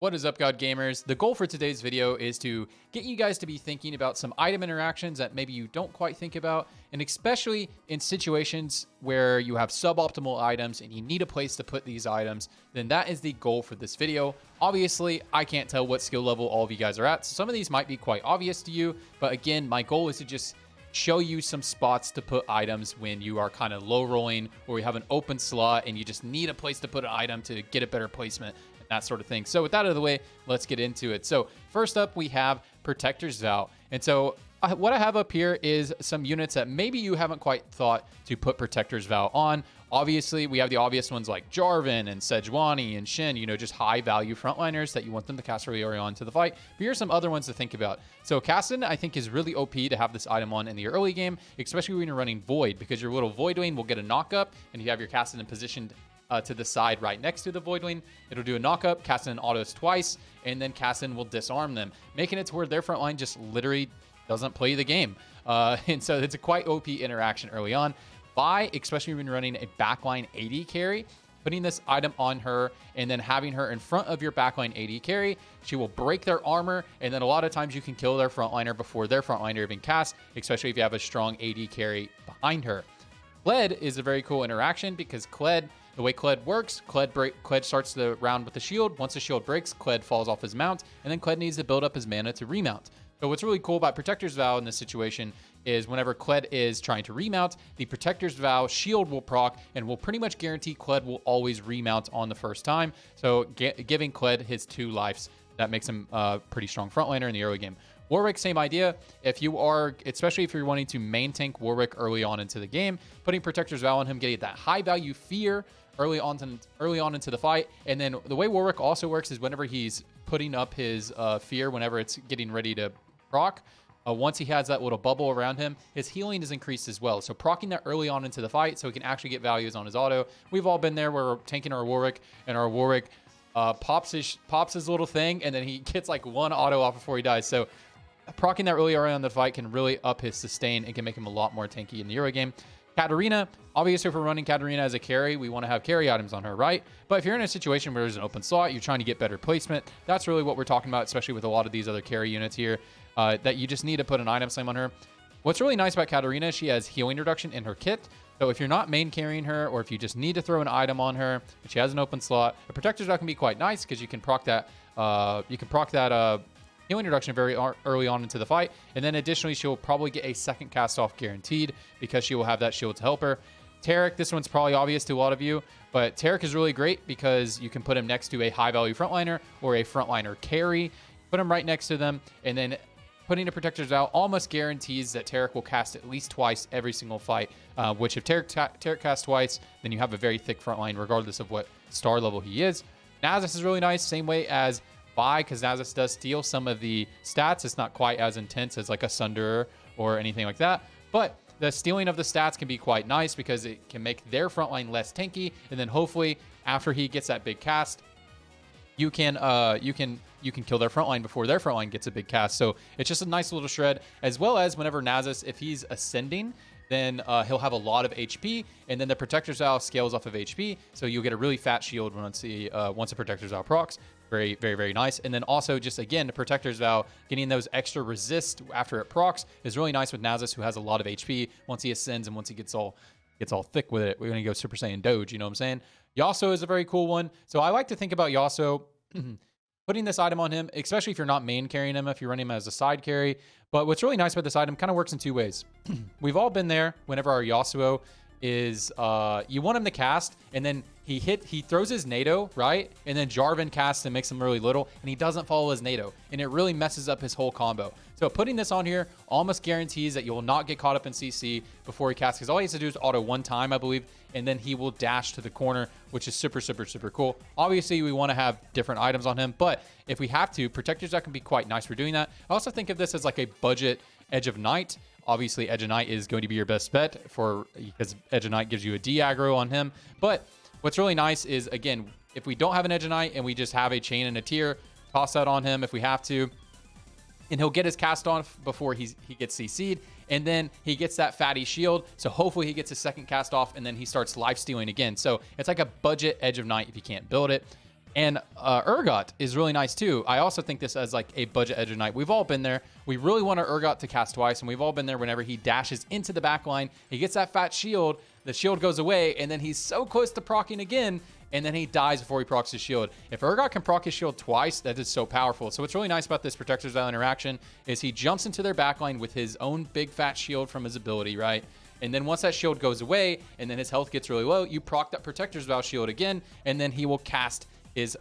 What is up, God Gamers? The goal for today's video is to get you guys to be thinking about some item interactions that maybe you don't quite think about, and especially in situations where you have suboptimal items and you need a place to put these items, then that is the goal for this video. Obviously, I can't tell what skill level all of you guys are at, so some of these might be quite obvious to you, but again, my goal is to just show you some spots to put items when you are kind of low rolling or you have an open slot and you just need a place to put an item to get a better placement, that sort of thing. So with that out of the way, let's get into it. So first up, we have Protector's Vow. And so what I have up here is some units that maybe you haven't quite thought to put Protector's Vow on. Obviously, we have the obvious ones like Jarvan and Sejuani and Shin, you know, just high value frontliners that you want them to cast really early on to the fight. But here are some other ones to think about. So Caston, I think, is really OP to have this item on in the early game, especially when you're running Void, because your little Voidwing will get a knockup and you have your Caston positioned to the side right next to the Voidwing. It'll do a knockup, Caston autos twice, and then Caston will disarm them, making it to where their front line just literally doesn't play the game. And so it's a quite OP interaction early on. Vi, especially when you're running a backline AD carry, putting this item on her and then having her in front of your backline AD carry, she will break their armor, and then a lot of times you can kill their frontliner before their frontliner even casts, especially if you have a strong AD carry behind her. Kled is a very cool interaction because Kled, the way Kled works, Kled starts the round with the shield. Once the shield breaks, Kled falls off his mount, and then Kled needs to build up his mana to remount. So what's really cool about Protector's Vow in this situation is whenever Kled is trying to remount, the Protector's Vow shield will proc and will pretty much guarantee Kled will always remount on the first time. So giving Kled his 2 lives, that makes him a pretty strong frontliner in the early game. Warwick, same idea. If you are, especially if you're wanting to main tank Warwick early on into the game, putting Protector's Vow on him, getting that high value fear early on into the fight. And then the way Warwick also works is whenever he's putting up his fear, whenever it's getting ready to proc, once he has that little bubble around him, his healing is increased as well. So procking that early on into the fight so he can actually get values on his auto. We've all been there where we're tanking our Warwick and our Warwick pops his little thing, and then he gets like 1 auto off before he dies. So procking that really early on the fight can really up his sustain and can make him a lot more tanky in the early game. Katarina, obviously if we're running Katarina as a carry, we want to have carry items on her, right? But if you're in a situation where there's an open slot, you're trying to get better placement, that's really what we're talking about, especially with a lot of these other carry units here, that you just need to put an item slam on her. What's really nice about Katarina, she has healing reduction in her kit. So if you're not main carrying her, or if you just need to throw an item on her, but she has an open slot, the Protector's Vow can be quite nice because you can proc that, healing reduction very early on into the fight. And then additionally, she'll probably get a second cast off guaranteed because she will have that shield to help her. Taric, this one's probably obvious to a lot of you, but Taric is really great because you can put him next to a high value frontliner or a frontliner carry, put him right next to them, and then putting a Protector's Vow almost guarantees that Taric will cast at least twice every single fight, which if Taric casts twice, then you have a very thick frontline regardless of what star level he is. Nasus is really nice, same way as Vi, because Nasus does steal some of the stats. It's not quite as intense as like a Sunderer or anything like that, but the stealing of the stats can be quite nice because it can make their frontline less tanky, and then hopefully after he gets that big cast, you can kill their frontline before their frontline gets a big cast. So it's just a nice little shred, as well as whenever Nasus, if he's ascending, then he'll have a lot of HP, and then the Protector's Vow scales off of HP, so you'll get a really fat shield once a Protector's Vow procs. Very, very, very nice. And then also, just again, the Protector's Vow, getting those extra resist after it procs is really nice with Nasus, who has a lot of HP once he ascends and once he gets all thick with it. We're going to go Super Saiyan Doge, you know what I'm saying? Yasuo is a very cool one. So I like to think about Yasuo putting this item on him, especially if you're not main carrying him, if you're running him as a side carry. But what's really nice about this item kind of works in 2 ways. We've all been there whenever our Yasuo is, you want him to cast, and then he throws his NATO, right? And then Jarvan casts and makes him really little, and he doesn't follow his NATO, and it really messes up his whole combo. So putting this on here almost guarantees that you will not get caught up in CC before he casts, because all he has to do is auto 1 time, I believe, and then he will dash to the corner, which is super, super, super cool. Obviously, we want to have different items on him, but if we have to, Protector's Vow can be quite nice for doing that. I also think of this as like a budget Edge of Night. Obviously, Edge of Night is going to be your best bet because Edge of Night gives you a de-aggro on him. But what's really nice is, again, if we don't have an Edge of Night and we just have a chain and a tier, toss that on him if we have to. And he'll get his cast off before he gets CC'd. And then he gets that fatty shield. So hopefully he gets his second cast off and then he starts life stealing again. So it's like a budget Edge of Night if you can't build it. And Urgot is really nice too. I also think this as like a budget edge of knight. We've all been there. We really want our Urgot to cast twice, and we've all been there whenever he dashes into the back line. He gets that fat shield, the shield goes away, and then he's so close to proccing again, and then he dies before he procs his shield. If Urgot can proc his shield twice, that is so powerful. So what's really nice about this Protector's Vow interaction is he jumps into their backline with his own big fat shield from his ability, right? And then once that shield goes away, and then his health gets really low, you proc that Protector's Vow shield again, and then he will cast his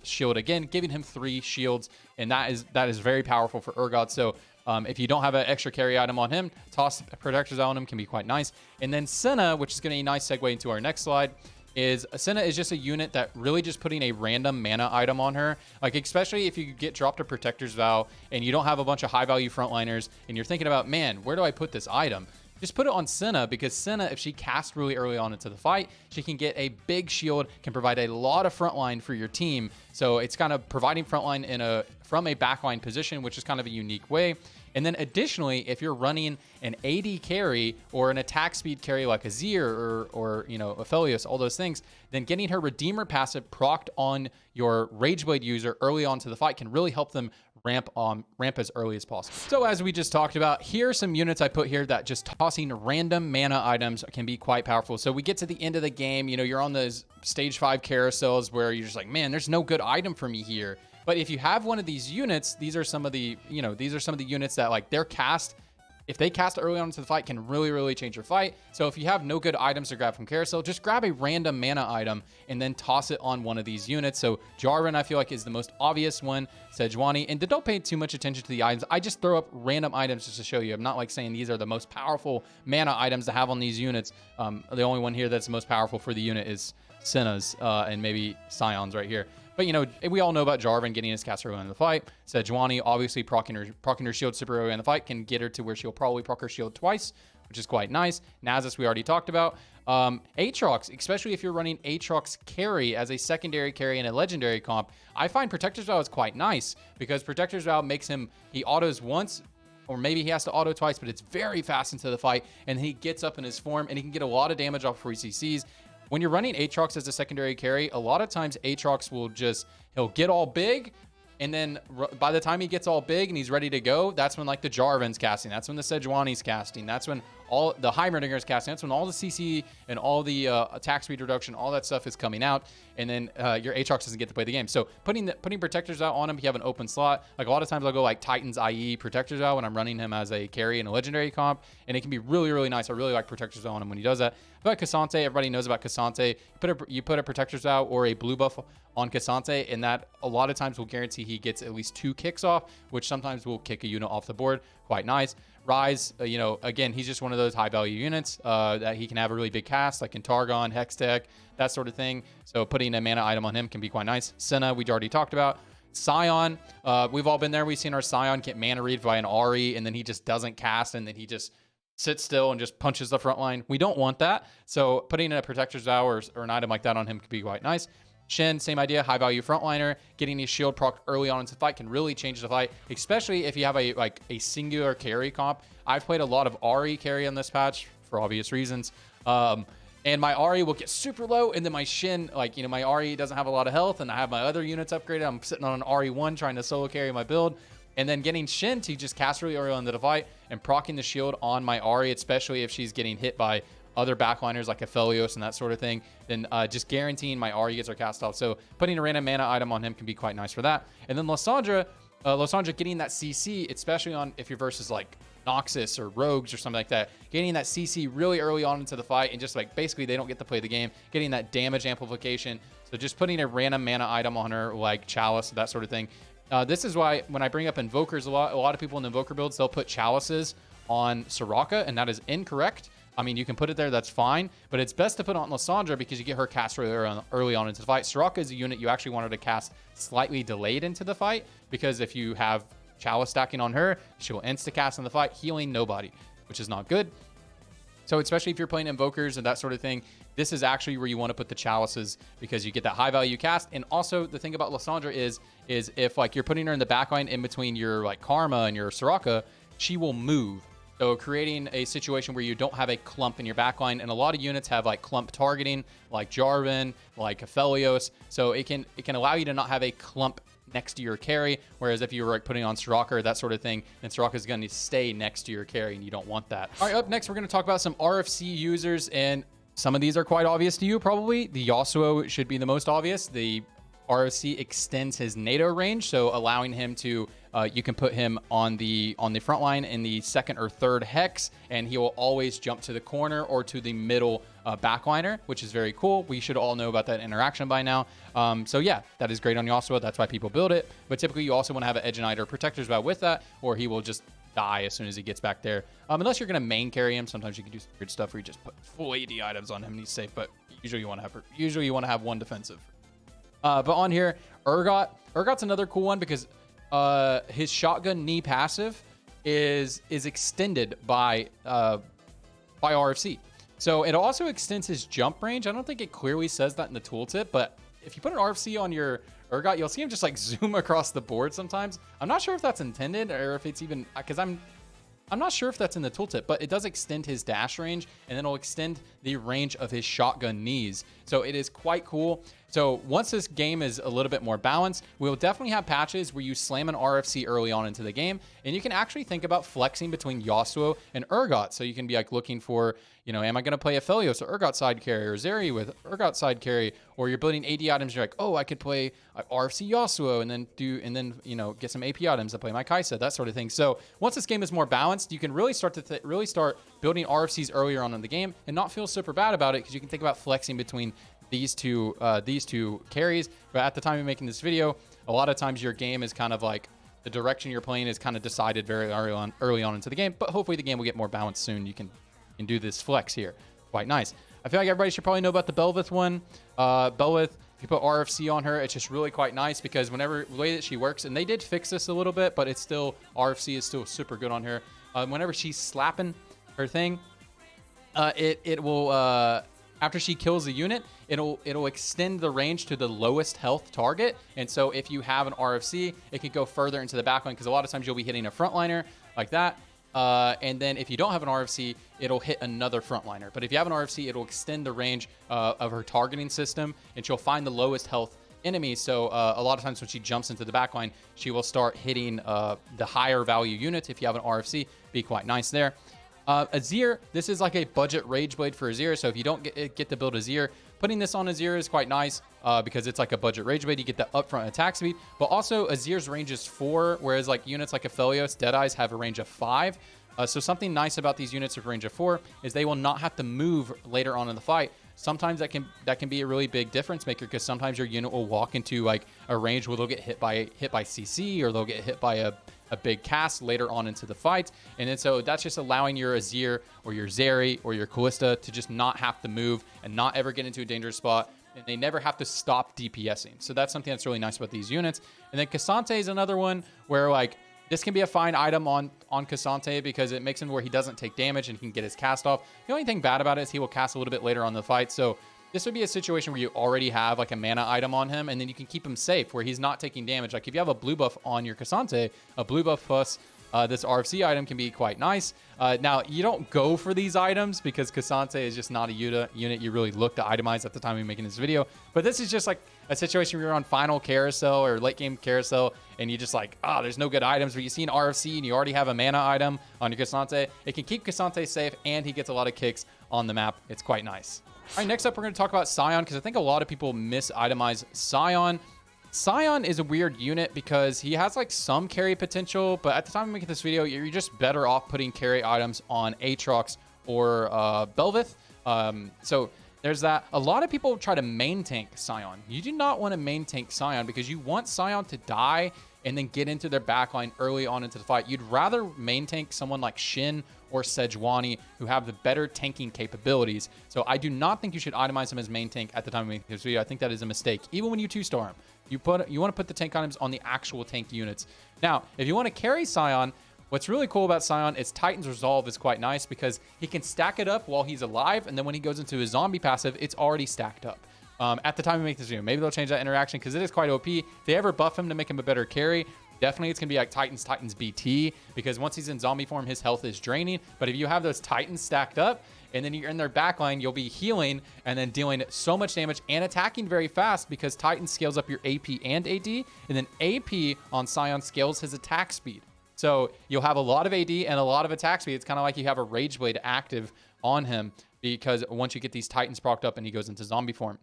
shield again, giving him 3 shields, and that is very powerful for Urgot. So if you don't have an extra carry item on him, toss Protector's Vow on him can be quite nice. And then Senna, which is going to be a nice segue into our next slide, is Senna is just a unit that really just putting a random mana item on her. Like, especially if you get dropped a Protector's Vow and you don't have a bunch of high value frontliners and you're thinking about, man, where do I put this item? Just put it on Senna, because Senna, if she casts really early on into the fight, she can get a big shield, can provide a lot of frontline for your team. So it's kind of providing frontline from a backline position, which is kind of a unique way. And then additionally, if you're running an AD carry or an attack speed carry like a Zir or you know, Aphelios, all those things, then getting her Redeemer passive procced on your Rageblade user early on to the fight can really help them ramp as early as possible. So as we just talked about, here are some units I put here that just tossing random mana items can be quite powerful. So we get to the end of the game, you know, you're on those stage 5 carousels where you're just like, man, there's no good item for me here. But if you have one of these units, these are some of the units that, like, their cast, if they cast early on into the fight, can really, really change your fight. So if you have no good items to grab from carousel, just grab a random mana item and then toss it on one of these units. So Jarvan, I feel like, is the most obvious one. Sejuani, and don't pay too much attention to the items. I just throw up random items just to show you. I'm not like saying these are the most powerful mana items to have on these units. The only one here that's the most powerful for the unit is Senna's and maybe Sion's right here. But, you know, we all know about Jarvan getting his cast early in the fight. Sejuani, obviously, proccing her shield super early in the fight can get her to where she'll probably proc her shield twice, which is quite nice. Nasus, we already talked about. Aatrox, especially if you're running Aatrox carry as a secondary carry in a legendary comp, I find Protector's Vow is quite nice, because Protector's Vow makes him, he autos once, or maybe he has to auto twice, but it's very fast into the fight, and he gets up in his form, and he can get a lot of damage off 3 CCs. When you're running Aatrox as a secondary carry, a lot of times Aatrox will he'll get all big, and then by the time he gets all big and he's ready to go, that's when, like, the Jarvan's casting. That's when the Sejuani's casting. That's when all the Heimerdinger's casting. That's when all the CC and all the attack speed reduction, all that stuff is coming out, and then your Aatrox doesn't get to play the game. So putting Protector's Vow on him, if you have an open slot, like a lot of times I'll go like Titans, IE, Protector's Vow when I'm running him as a carry in a legendary comp, and it can be really, really nice. I really like Protector's Vow on him when he does that. But Cassante, everybody knows about Cassante. You put a Protector's Vow or a blue buff on Cassante, and that a lot of times will guarantee he gets at least 2 kicks off, which sometimes will kick a unit off the board. Quite nice. Rise, you know, again, he's just one of those high value units that he can have a really big cast, like in Targon, Hextech, that sort of thing. So putting a mana item on him can be quite nice. Senna, we already talked about. Sion, we've all been there. We've seen our Sion get mana read by an Ahri, and then he just doesn't cast, and then he just sits still and just punches the front line. We don't want that. So putting a Protector's Vow or an item like that on him could be quite nice. Shen, same idea, high value frontliner. Getting his shield proc early on into the fight can really change the fight, especially if you have a singular carry comp. I've played a lot of Ahri carry on this patch for obvious reasons. And my Ahri will get super low, and then my Shen, like, you know, my Ahri doesn't have a lot of health, and I have my other units upgraded. I'm sitting on an Ahri 1 trying to solo carry my build. And then getting Shen to just cast really early on into the fight and proccing the shield on my Ahri, especially if she's getting hit by other backliners like Aphelios and that sort of thing, then just guaranteeing my Ahri gets her cast off. So putting a random mana item on him can be quite nice for that. And then Lysandra getting that CC, especially on if you're versus like Noxus or Rogues or something like that, getting that CC really early on into the fight, and just like basically they don't get to play the game, getting that damage amplification. So just putting a random mana item on her like Chalice, that sort of thing. This is why when I bring up Invokers, a lot of people in the Invoker builds, they'll put Chalices on Soraka, and that is incorrect. I mean, you can put it there, that's fine, but it's best to put on Lysandra because you get her cast early on into the fight. Soraka is a unit you actually want her to cast slightly delayed into the fight, because if you have Chalice stacking on her, she'll insta-cast in the fight, healing nobody, which is not good. So especially if you're playing Invokers and that sort of thing, this is actually where you want to put the Chalices, because you get that high value cast. And also the thing about Lysandra is if like you're putting her in the backline in between your like Karma and your Soraka, she will move. So creating a situation where you don't have a clump in your backline, and a lot of units have like clump targeting, like Jarvan, like Aphelios. So it can allow you to not have a clump next to your carry. Whereas if you were like putting on Soraka, that sort of thing, then Soraka is going to stay next to your carry, and you don't want that. All right, up next, we're going to talk about some RFC users, and some of these are quite obvious to you probably. The Yasuo should be the most obvious. The RFC extends his NATO range, so allowing him to, you can put him on the front line in the second or third hex, and he will always jump to the corner or to the middle backliner, which is very cool. We should all know about that interaction by now. So yeah, that is great on Yasuo. That's why people build it. But typically, you also want to have an Edge Knight or Protector's Vow with that, or he will just die as soon as he gets back there. Unless you're going to main carry him, sometimes you can do some weird stuff where you just put full AD items on him and he's safe. But usually you want to have one defensive. But on here, Urgot's another cool one because his shotgun knee passive is extended by RFC. So it also extends his jump range. I don't think it clearly says that in the tooltip, but if you put an RFC on your Urgot, you'll see him just like zoom across the board sometimes. I'm not sure if that's intended or if it's even, because I'm not sure if that's in the tooltip, but it does extend his dash range, and then it'll extend the range of his shotgun knees. So it is quite cool. So once this game is a little bit more balanced, we'll definitely have patches where you slam an RFC early on into the game, and you can actually think about flexing between Yasuo and Urgot. So you can be like looking for, you know, am I going to play Aphelios or Urgot side carry, or Zeri with Urgot side carry, or you're building AD items. You're like, oh, I could play RFC Yasuo and then you know, get some AP items to play my Kaisa, that sort of thing. So once this game is more balanced, you can really start building RFCs earlier on in the game and not feel super bad about it, because you can think about flexing between these two carries. But at the time of making this video, a lot of times your game is kind of like, the direction you're playing is kind of decided very early on into the game. But hopefully the game will get more balanced soon. You can do this flex here. Quite nice. I feel like everybody should probably know about the Bel'Veth one. Bel'Veth, if you put RFC on her, it's just really quite nice, because the way that she works, and they did fix this a little bit, but it's still, RFC is still super good on her. Whenever she's slapping her thing, it will, after she kills a unit, it'll extend the range to the lowest health target. And so if you have an RFC, it can go further into the backline, because a lot of times you'll be hitting a frontliner like that. And then if you don't have an RFC, it'll hit another frontliner. But if you have an RFC, it'll extend the range of her targeting system, and she'll find the lowest health enemies. So a lot of times when she jumps into the backline, she will start hitting the higher value units. If you have an RFC, be quite nice there. Azir, this is like a budget Rage Blade for Azir. So if you don't get to build Azir, putting this on Azir is quite nice because it's like a budget Rage Blade. You get the upfront attack speed, but also Azir's range is 4, whereas like units like Aphelios, Deadeyes have a range of 5. So something nice about these units with range of 4 is they will not have to move later on in the fight. Sometimes that can be a really big difference maker, because sometimes your unit will walk into like a range where they'll get hit by CC, or they'll get hit by a big cast later on into the fight. And then so that's just allowing your Azir or your Zeri or your Kalista to just not have to move and not ever get into a dangerous spot, and they never have to stop DPSing. So that's something that's really nice about these units. And then Cassante is another one where like this can be a fine item on Cassante, because it makes him where he doesn't take damage and he can get his cast off. The only thing bad about it is he will cast a little bit later on in the fight. So this would be a situation where you already have like a mana item on him, and then you can keep him safe where he's not taking damage. Like if you have a blue buff on your Cassante, a blue buff plus this RFC item can be quite nice. Now, you don't go for these items because Cassante is just not a unit you really look to itemize at the time of making this video. But this is just like a situation where you're on final carousel or late game carousel, and you just like, there's no good items, but you see an RFC and you already have a mana item on your Cassante. It can keep Cassante safe, and he gets a lot of kicks on the map. It's quite nice. All right, next up, we're going to talk about Sion, because I think a lot of people mis-itemize Sion. Sion is a weird unit because he has like some carry potential, but at the time of making this video, you're just better off putting carry items on Aatrox or Bel'Veth. So there's that. A lot of people try to main tank Sion. You do not want to main tank Sion, because you want Sion to die and then get into their backline early on into the fight. You'd rather main tank someone like Shin or Sejuani, who have the better tanking capabilities. So I do not think you should itemize him as main tank at the time of making this video. I think that is a mistake. Even when you 2-star him, you want to put the tank items on the actual tank units. Now, if you want to carry Sion, what's really cool about Sion is Titan's Resolve is quite nice, because he can stack it up while he's alive, and then when he goes into his zombie passive, it's already stacked up. At the time we make this video, maybe they'll change that interaction, because it is quite OP. If they ever buff him to make him a better carry, Definitely it's going to be like Titans BT, because once he's in zombie form, his health is draining. But if you have those Titans stacked up and then you're in their backline, you'll be healing and then dealing so much damage and attacking very fast, because Titan scales up your AP and AD, and then AP on Sion scales his attack speed. So you'll have a lot of AD and a lot of attack speed. It's kind of like you have a Rage Blade active on him, because once you get these Titans procced up and he goes into zombie form.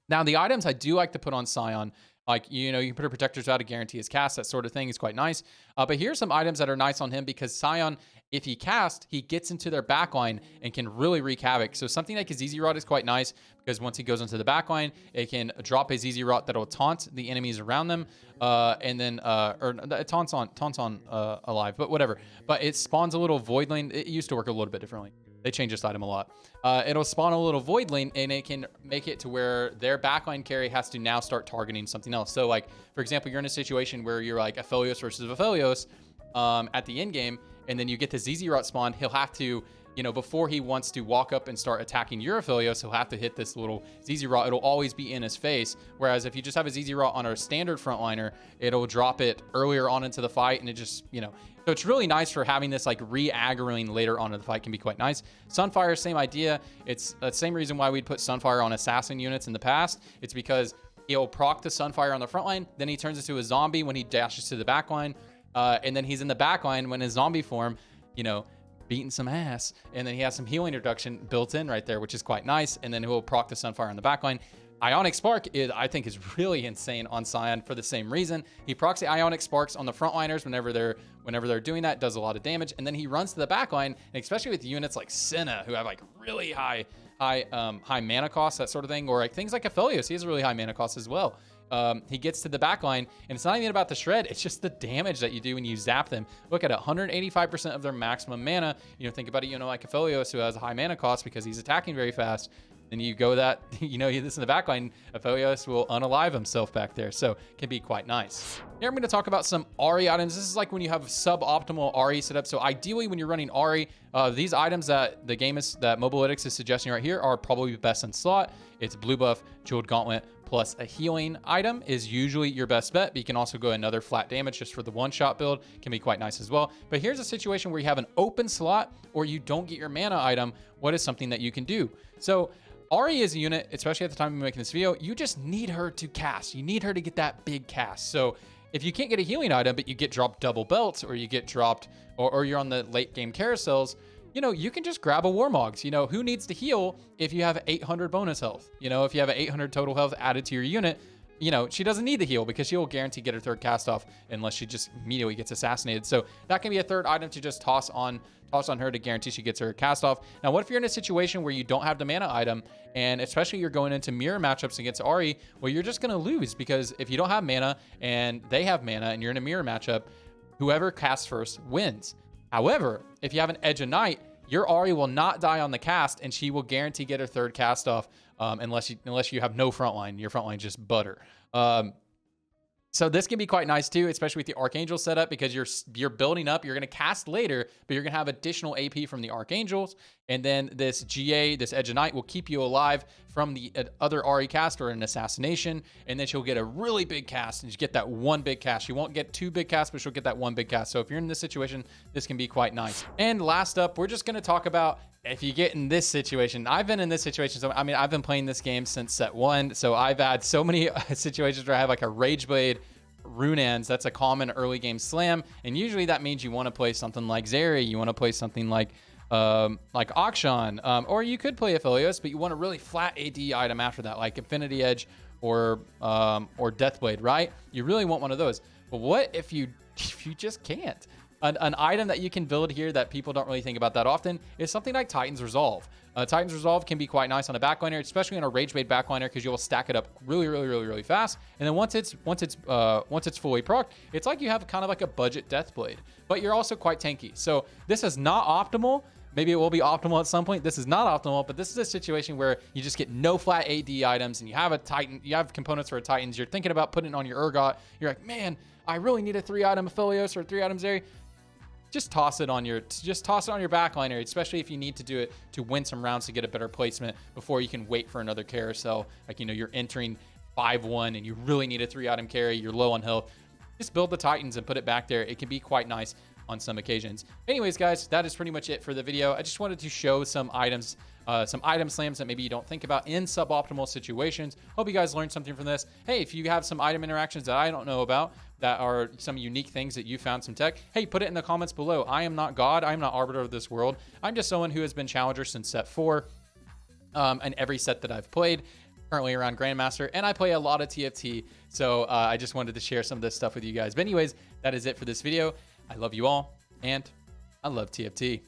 Now, the items I do like to put on Sion, like, you know, you can put a Protector's Vow to guarantee his cast, that sort of thing is quite nice. But here's some items that are nice on him, because Sion, if he casts, he gets into their backline and can really wreak havoc. So something like his Easy Rod is quite nice, because once he goes into the backline, it can drop his Easy Rod that'll taunt the enemies around them, and then or it taunts on alive, but whatever. But it spawns a little Void Lane. It used to work a little bit differently. They changed this item a lot. It'll spawn a little Void Lane, and it can make it to where their backline carry has to now start targeting something else. So, like, for example, you're in a situation where you're like Aphelios versus Aphelios at the end game, and then you get the ZZ Rot spawn. He'll have to, you know, before he wants to walk up and start attacking your Aphelios, he'll have to hit this little ZZ Rot. It'll always be in his face. Whereas if you just have a ZZ Rot on a standard frontliner, it'll drop it earlier on into the fight, and it just, you know. So it's really nice for having this like re-aggroing later on in the fight, can be quite nice. Sunfire, same idea. It's the same reason why we'd put Sunfire on assassin units in the past. It's because he'll proc the Sunfire on the front line, then he turns into a zombie when he dashes to the back line, and then he's in the back line when in zombie form, you know, beating some ass, and then he has some healing reduction built in right there, which is quite nice, and then he'll proc the Sunfire on the back line. Ionic Spark I think is really insane on Sion for the same reason. He procs the Ionic Sparks on the frontliners whenever they're doing that, does a lot of damage, and then he runs to the backline, and especially with units like Senna, who have like really high mana cost, that sort of thing, or like things like Aphelios, he has a really high mana cost as well. He gets to the backline, and it's not even about the shred, it's just the damage that you do when you zap them. Look at it, 185% of their maximum mana. You know, think about it, you know, like Aphelios, who has a high mana cost because he's attacking very fast. Then you go that, you know, this in the backline, Aphelios will unalive himself back there. So it can be quite nice. Here I'm going to talk about some Ahri items. This is like when you have suboptimal Ahri set up. So ideally when you're running Ahri, these items that that Mobalytics is suggesting right here are probably best in slot. It's blue buff, Jeweled Gauntlet, plus a healing item is usually your best bet, but you can also go another flat damage just for the one-shot build, can be quite nice as well. But here's a situation where you have an open slot or you don't get your mana item. What is something that you can do? So Ahri is a unit, especially at the time of making this video, you just need her to cast. You need her to get that big cast. So if you can't get a healing item, but you get dropped double belts, or you get dropped, or you're on the late game carousels, you know, you can just grab a Warmogs. You know, who needs to heal if you have 800 bonus health? You know, if you have 800 total health added to your unit, you know, she doesn't need the heal because she'll guarantee get her third cast off unless she just immediately gets assassinated. So that can be a third item to just toss on her to guarantee she gets her cast off. Now, what if you're in a situation where you don't have the mana item, and especially you're going into mirror matchups against Ahri? Well, you're just going to lose, because if you don't have mana and they have mana and you're in a mirror matchup, whoever casts first wins. However, if you have an Edge of Night, your Ahri will not die on the cast, and she will guarantee get her third cast off, unless you have no frontline. Your frontline just butter. So this can be quite nice too, especially with the Archangel setup, because you're building up. You're going to cast later, but you're going to have additional AP from the Archangels, and then this GA, this Edge of Night, will keep you alive from the other Ahri cast or an assassination, and then she'll get a really big cast, and you get that one big cast. She won't get two big casts, but she'll get that one big cast. So if you're in this situation, this can be quite nice. And last up, we're just going to talk about if you get in this situation. I've been in this situation. So, I mean, I've been playing this game since set 1. So I've had so many situations where I have like a Rage Blade, Runans. That's a common early game slam. And usually that means you want to play something like Zeri. You want to play something like Akshan. Or you could play Aphelios, but you want a really flat AD item after that, like Infinity Edge or Deathblade, right? You really want one of those. But what if you just can't? An item that you can build here that people don't really think about that often is something like Titan's Resolve. Titan's Resolve can be quite nice on a backliner, especially on a Rage Blade backliner, because you'll stack it up really fast. And then once it's fully procced, it's like you have kind of like a budget Deathblade, but you're also quite tanky. So this is not optimal. Maybe it will be optimal at some point. This is not optimal, but this is a situation where you just get no flat AD items, and you have a Titan, you have components for a Titans. You're thinking about putting it on your Urgot. You're like, man, I really need a 3-item Aphelios or a 3-item Zeri. Just toss it on your backliner, especially if you need to do it to win some rounds to get a better placement before you can wait for another carousel. Like, you know, you're entering 5-1 and you really need a 3-item carry. You're low on health. just build the Titans and put it back there. It can be quite nice on some occasions. Anyways, guys, that is pretty much it for the video. I just wanted to show some items, some item slams that maybe you don't think about in suboptimal situations. Hope you guys learned something from this. Hey, if you have some item interactions that I don't know about, that are some unique things that you found some tech, hey, put it in the comments below. I am not God. I am not arbiter of this world. I'm just someone who has been challenger since set 4, and every set that I've played, currently around Grandmaster, and I play a lot of TFT. So I just wanted to share some of this stuff with you guys. But anyways, that is it for this video. I love you all, and I love TFT.